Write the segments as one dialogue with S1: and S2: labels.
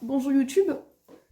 S1: Bonjour YouTube,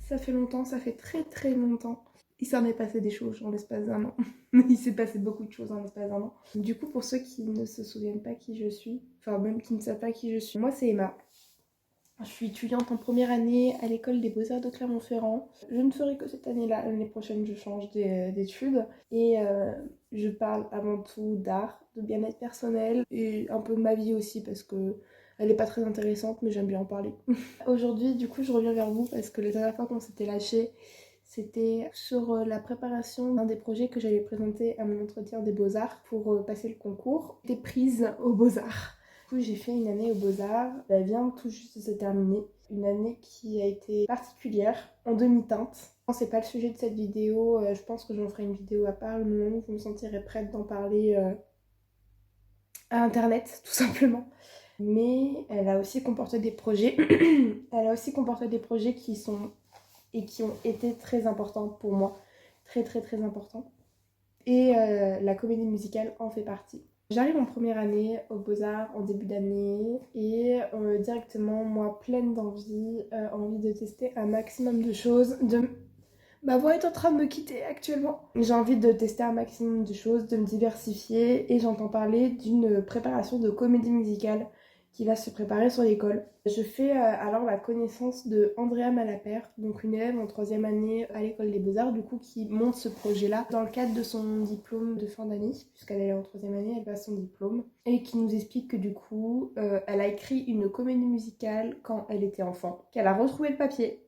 S1: ça fait longtemps, ça fait très longtemps. Il s'en est passé des choses en l'espace d'un an. Il s'est passé beaucoup de choses en l'espace d'un an. Du coup, pour ceux qui ne se souviennent pas qui je suis, enfin même qui ne savent pas qui je suis, moi c'est Emma. Je suis étudiante en première année à l'école des Beaux-Arts de Clermont-Ferrand. Je ne ferai que cette année-là, l'année prochaine je change d'études. Et je parle avant tout d'art, de bien-être personnel et un peu de ma vie aussi parce que elle est pas très intéressante mais j'aime bien en parler. Aujourd'hui du coup je reviens vers vous parce que la dernière fois qu'on s'était lâché c'était sur la préparation d'un des projets que j'allais présenter à mon entretien des Beaux-Arts pour passer le concours. Des prises aux Beaux-Arts. Du coup, j'ai fait une année aux Beaux-Arts, elle vient tout juste de se terminer. Une année qui a été particulière, en demi-teinte. C'est pas le sujet de cette vidéo, je pense que j'en ferai une vidéo à part le moment où je me sentirai prête d'en parler à internet, tout simplement. Mais elle a aussi comporté des projets. Elle a aussi comporté des projets qui ont été très importants pour moi. Très importants. Et la comédie musicale en fait partie. J'arrive en première année aux Beaux-Arts en début d'année et directement, moi, pleine d'envie, envie de tester un maximum de choses. Ma voix est en train de me quitter actuellement. J'ai envie de tester un maximum de choses, de me diversifier et j'entends parler d'une préparation de comédie musicale qui va se préparer sur l'école. Je fais alors la connaissance de Andrea Malapert, donc une élève en troisième année à l'école des Beaux-Arts, du coup qui monte ce projet-là dans le cadre de son diplôme de fin d'année, puisqu'elle est en troisième année, elle passe son diplôme, et qui nous explique que du coup, elle a écrit une comédie musicale quand elle était enfant, qu'elle a retrouvé le papier.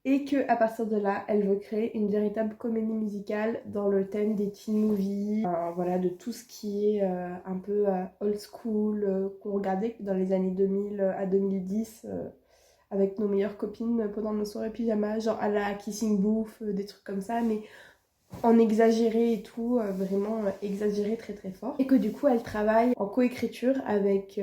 S1: Et qu'à partir de là, elle veut créer une véritable comédie musicale dans le thème des teen movies, voilà, de tout ce qui est un peu old school, qu'on regardait dans les années 2000 à 2010 avec nos meilleures copines pendant nos soirées pyjama, genre à la Kissing Booth, des trucs comme ça, mais en exagéré et tout, vraiment exagéré très fort. Et que du coup elle travaille en coécriture avec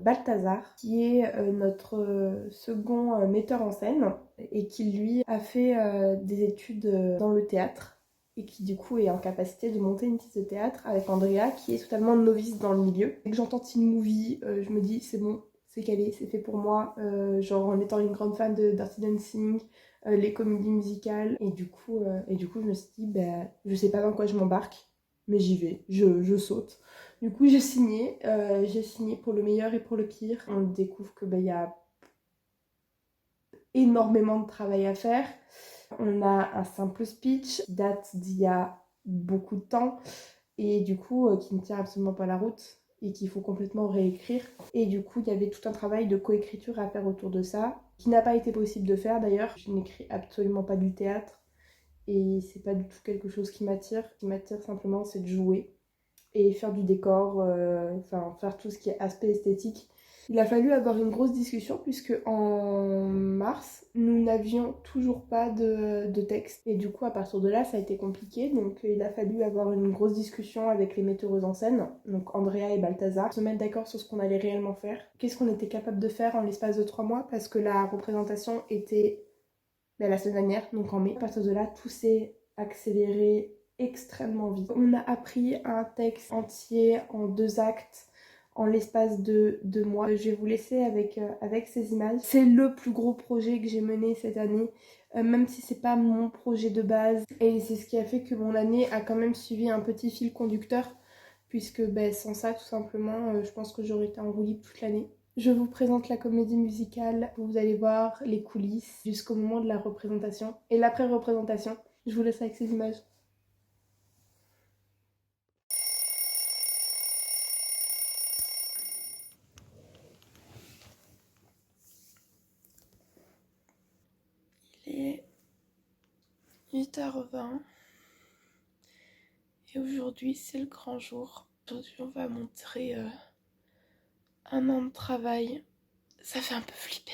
S1: Balthazar, qui est notre second metteur en scène, et qui lui a fait des études dans le théâtre, et qui du coup est en capacité de monter une pièce de théâtre avec Andrea, qui est totalement novice dans le milieu. Dès que j'entends teen movie, je me dis c'est bon, c'est calé, c'est fait pour moi, genre en étant une grande fan de Dirty Dancing, les comédies musicales, et du coup je me suis dit bah, je sais pas dans quoi je m'embarque mais j'y vais, je saute. Du coup j'ai signé pour le meilleur et pour le pire. On découvre que y a énormément de travail à faire. On a un simple speech qui date d'il y a beaucoup de temps et du coup qui ne tient absolument pas la route et qu'il faut complètement réécrire. Et du coup, il y avait tout un travail de coécriture à faire autour de ça, qui n'a pas été possible de faire d'ailleurs. Je n'écris absolument pas du théâtre et c'est pas du tout quelque chose qui m'attire. Ce qui m'attire simplement, c'est de jouer et faire du décor, enfin faire tout ce qui est aspect esthétique. Il a fallu avoir une grosse discussion puisque en mars, nous n'avions toujours pas de texte. Et du coup, à partir de là, ça a été compliqué. Donc il a fallu avoir une grosse discussion avec les metteuses en scène, donc Andrea et Balthazar, se mettre d'accord sur ce qu'on allait réellement faire. Qu'est-ce qu'on était capable de faire en l'espace de 3 mois, parce que la représentation était la semaine dernière, donc en mai. À partir de là, tout s'est accéléré extrêmement vite. On a appris un texte entier en 2 actes en l'espace de 2 mois. Je vais vous laisser avec ces images. C'est le plus gros projet que j'ai mené cette année, même si c'est pas mon projet de base. Et c'est ce qui a fait que mon année a quand même suivi un petit fil conducteur, puisque sans ça, tout simplement, je pense que j'aurais été en roue libre toute l'année. Je vous présente la comédie musicale, vous allez voir les coulisses jusqu'au moment de la représentation et l'après-représentation. Je vous laisse avec ces images. Il est 8h20 et aujourd'hui c'est le grand jour. Aujourd'hui on va montrer un an de travail. Ça fait un peu flipper.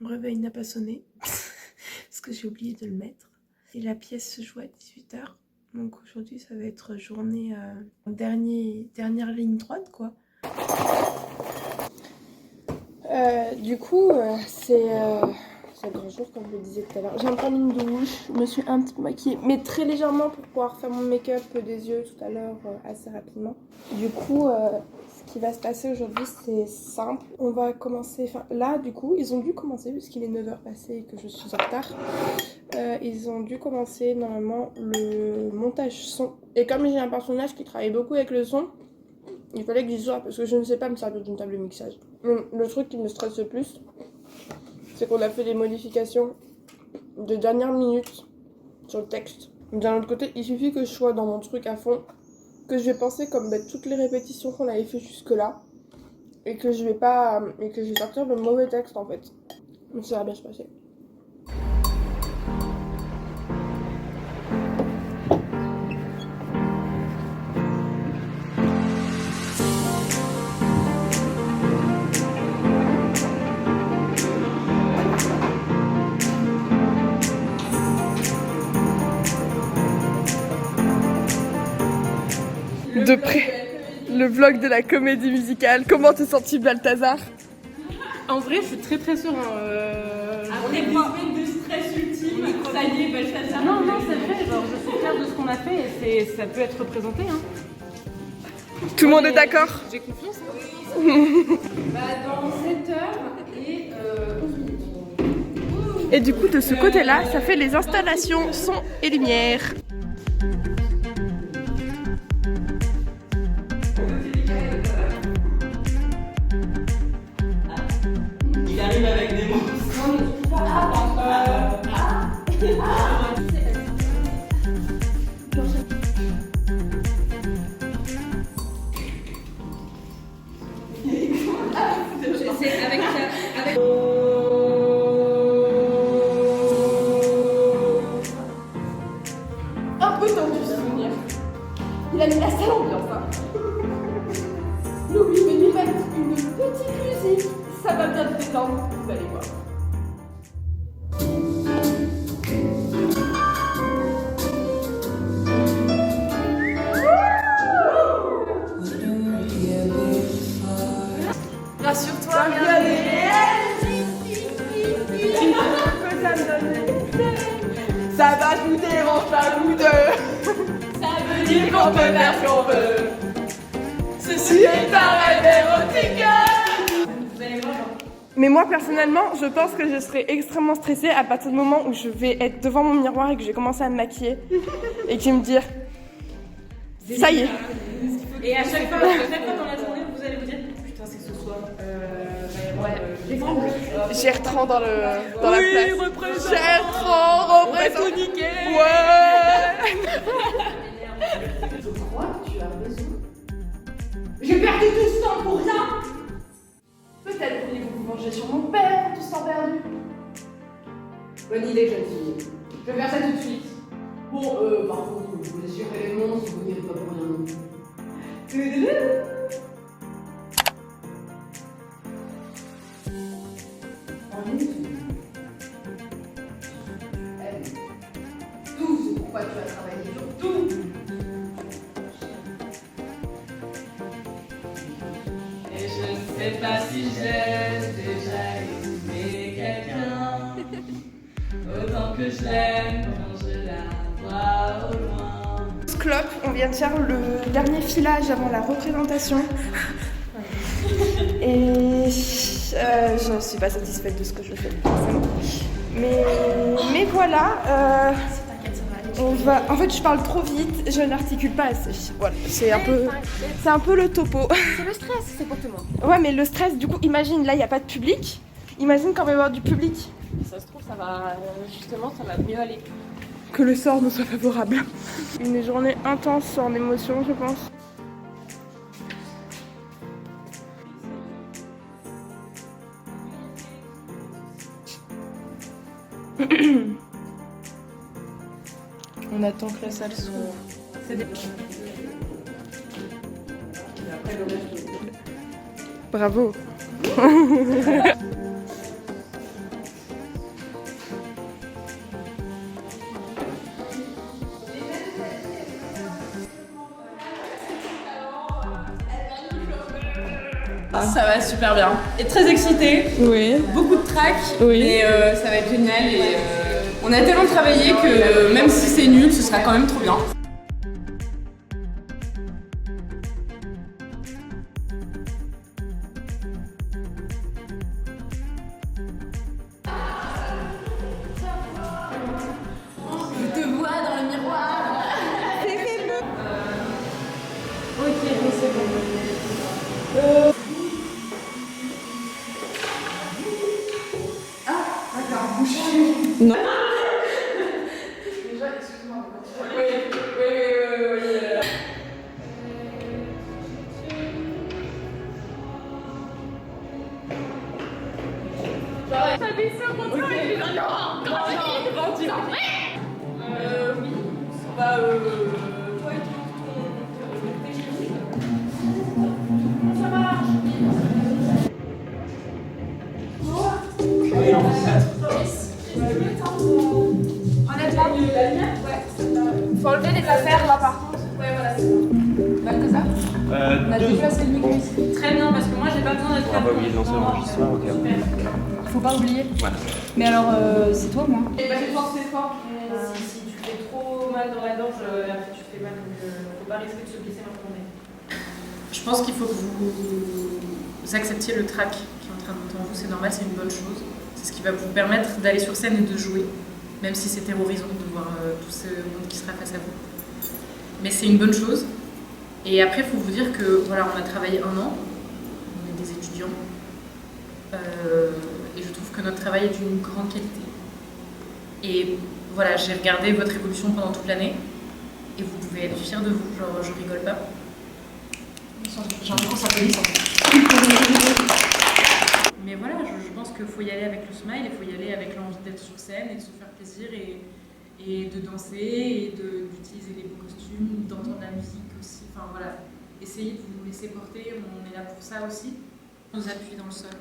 S1: Mon réveil n'a pas sonné parce que j'ai oublié de le mettre. Et la pièce se joue à 18h. Donc aujourd'hui ça va être journée dernière ligne droite quoi. Du coup c'est le grand jour comme je le disais tout à l'heure. J'ai encore mis une douche, je me suis un petit peu maquillée, mais très légèrement pour pouvoir faire mon make-up des yeux tout à l'heure assez rapidement. Du coup qui va se passer aujourd'hui, c'est simple. On va commencer, enfin là du coup, ils ont dû commencer, puisqu'il est 9h passé et que je suis en retard. Ils ont dû commencer normalement le montage son. Et comme j'ai un personnage qui travaille beaucoup avec le son, il fallait que j'y sois parce que je ne sais pas me servir d'une table de mixage. Le truc qui me stresse le plus, c'est qu'on a fait des modifications de dernière minute sur le texte. D'un autre côté, il suffit que je sois dans mon truc à fond, que je vais penser comme toutes les répétitions qu'on avait fait jusque là, et que je vais sortir le mauvais texte en fait. Mais ça va bien se passer. De près, le vlog de la comédie musicale. Comment te sens-tu, Balthazar?
S2: En vrai, je suis très serein.
S3: Après 10 minutes de stress ultime, ça y est, Balthazar.
S2: Non, c'est vrai, genre, je suis fière de ce qu'on a fait et ça peut être représenté. Hein.
S1: Tout le monde est d'accord?
S2: J'ai confiance.
S3: Dans 7 heures et 11 minutes.
S1: Et du coup, de ce côté-là, ça fait les installations son et lumière.
S3: Il arrive avec des mots. C'est avec
S1: Un peu tendu ce souvenir. Il a mis la salle ambiance. Nous lui venons mettre une petite musique. Ça va bien te détendre, vous allez voir. Rassure-toi, regarde les ça va, je vous dérange pas, vous deux.
S3: Ça veut
S1: Dire qu'on peut faire ce qu'on veut. Ceci est un rêve érotique. Mais moi personnellement, je pense que je serai extrêmement stressée à partir du moment où je vais être devant mon miroir et que je vais commencer à me maquiller et que je vais me dire ça y est.
S3: Et à chaque fois dans la journée, vous allez vous dire putain, c'est ce soir.
S1: Gertran dans la place.
S3: représente.
S1: Gertran représente. Ouais.
S3: Je crois que tu as raison. J'ai perdu tout ce temps pour rien.
S1: Peut-être voulez-vous vous venger sur mon père pour tout ce temps perdu.
S3: Bonne idée, jeune fille. Je vais faire ça tout de suite. Bon, par contre, vous laissez gérer les monstres, vous n'irez pas pour rien non plus. Tout ce pourquoi tu as travaillé sur tout. Et je ne sais pas si j'ai déjà aimé quelqu'un autant que je l'aime quand je la vois au loin.
S1: Clope, on vient de faire le dernier filage avant la représentation. Et je ne suis pas satisfaite de ce que je fais, forcément. Mais voilà, on va. En fait, je parle trop vite, je n'articule pas assez. Voilà, c'est un peu le topo.
S2: C'est le stress, c'est pour tout le monde.
S1: Ouais, mais le stress, du coup, imagine, là, il n'y a pas de public. Imagine quand il va y avoir du public.
S2: Ça se trouve, ça va mieux aller.
S1: Que le sort nous soit favorable. Une journée intense en émotion, je pense. On attend que la salle s'ouvre. Bravo.
S3: Ça va super bien. Et très excitée.
S1: Oui.
S3: Beaucoup de trac.
S1: Oui.
S3: Et ça va être génial. Et on a tellement travaillé que même si c'est nul, ce sera quand même trop bien. Non.
S1: Déjà, excuse-moi. Faut enlever les affaires là par contre. Ouais, voilà, c'est bon. Bah, que ça on a déplacé le micro ici.
S2: Très bien, parce que moi j'ai pas besoin d'être
S4: On va oublier de lancer l'enregistrement, ok.
S3: Faut pas oublier.
S4: Voilà.
S3: Mais alors, c'est toi ou moi?
S2: Et bah, j'ai forcé fort. Si tu fais trop mal dans la gorge, après tu fais mal. Donc faut pas risquer de se blesser maintenant. Je pense qu'il faut que vous acceptiez le trac qui est en train de monter en vous. C'est normal, c'est une bonne chose. C'est ce qui va vous permettre d'aller sur scène et de jouer. Même si c'est terrorisant de voir tout ce monde qui sera face à vous. Mais c'est une bonne chose. Et après, il faut vous dire que voilà, on a travaillé 1 an, on est des étudiants, et je trouve que notre travail est d'une grande qualité. Et voilà, j'ai regardé votre évolution pendant toute l'année, et vous pouvez être fiers de vous, genre je rigole pas.
S3: J'ai l'impression que ça peut
S2: Mais voilà, je pense qu'il faut y aller avec le smile, il faut y aller avec l'envie d'être sur scène et de se faire plaisir et de danser et d'utiliser les beaux costumes, d'entendre la musique aussi. Enfin voilà, essayez de vous laisser porter, on est là pour ça aussi. On nous appuie dans le sol.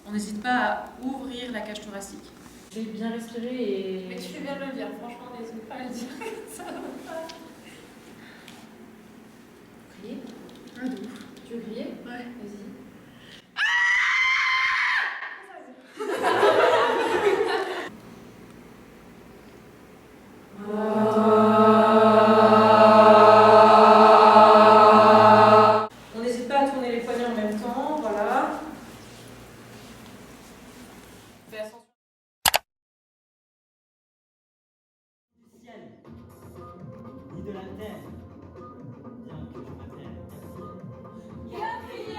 S2: On n'hésite pas à ouvrir la cage thoracique. J'ai bien respiré et...
S1: Mais tu fais bien de le dire, franchement, n'hésite pas à le dire. Ça va pas.
S2: Crier.
S1: Ah, de ouf.
S2: Tu veux crier?
S1: Ouais.
S2: Vas-y. On n'hésite pas à tourner les poignets en même temps, voilà. Fais attention.
S5: Ni de la terre, bien que je m'appelle Gabriel.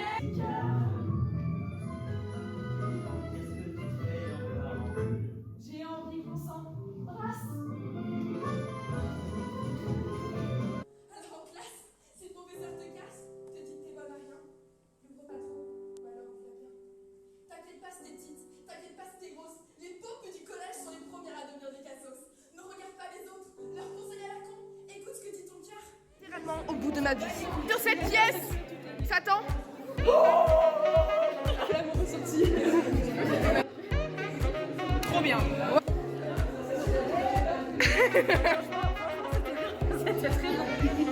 S5: Qu'est-ce que tu fais un peu avant?
S1: J'ai envie qu'on s'embrasse.
S6: Alors en classe, si le professeur te casse, te dit que t'es bonne à rien, n'ouvre pas trop, ou alors viens bien. T'inquiète pas si t'es petite, t'inquiète pas si t'es grosse, les paupes du collège sont les premières à devenir des cassos. Ne regarde pas les autres, leurs conseils à la con, écoute ce que dit ton cœur.
S1: Littéralement au bout de ma vie. Sur cette pièce, Satan. Trop bien.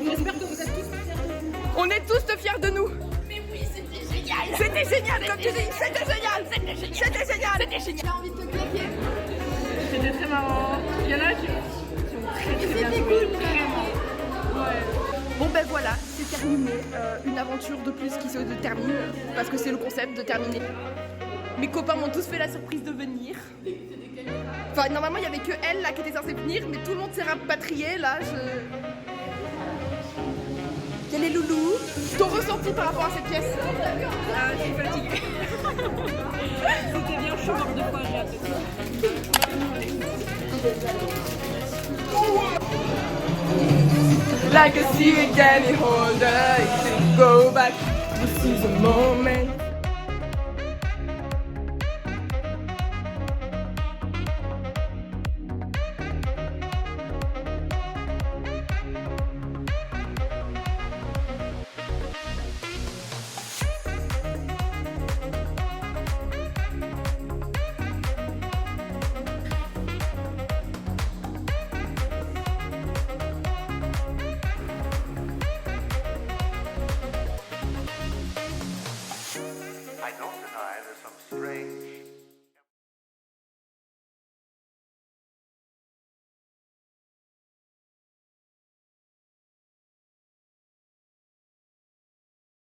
S1: J'espère que vous êtes tous fiers. On est tous fiers de nous.
S6: Mais oui, c'était génial.
S1: C'était génial, comme tu dis. C'était génial. C'était génial. C'était génial. C'était génial.
S6: J'ai envie de te claquer.
S1: C'était très marrant. Il y en a qui ont très bien joué. Vraiment. Ouais. Bon ben voilà, c'est terminé. Une aventure de plus qui se termine. Parce que c'est le concept de terminer. Mes copains m'ont tous fait la surprise de venir. Enfin, normalement, il n'y avait que elle là qui était censée venir, mais tout le monde s'est rapatrié là. Quel est Loulou? Ton ressenti par rapport à cette pièce?
S2: Je suis fatiguée. C'était bien chaud, de quoi j'ai hâte de ça.
S1: Like a sea, can it hold her? Go back. This is a moment.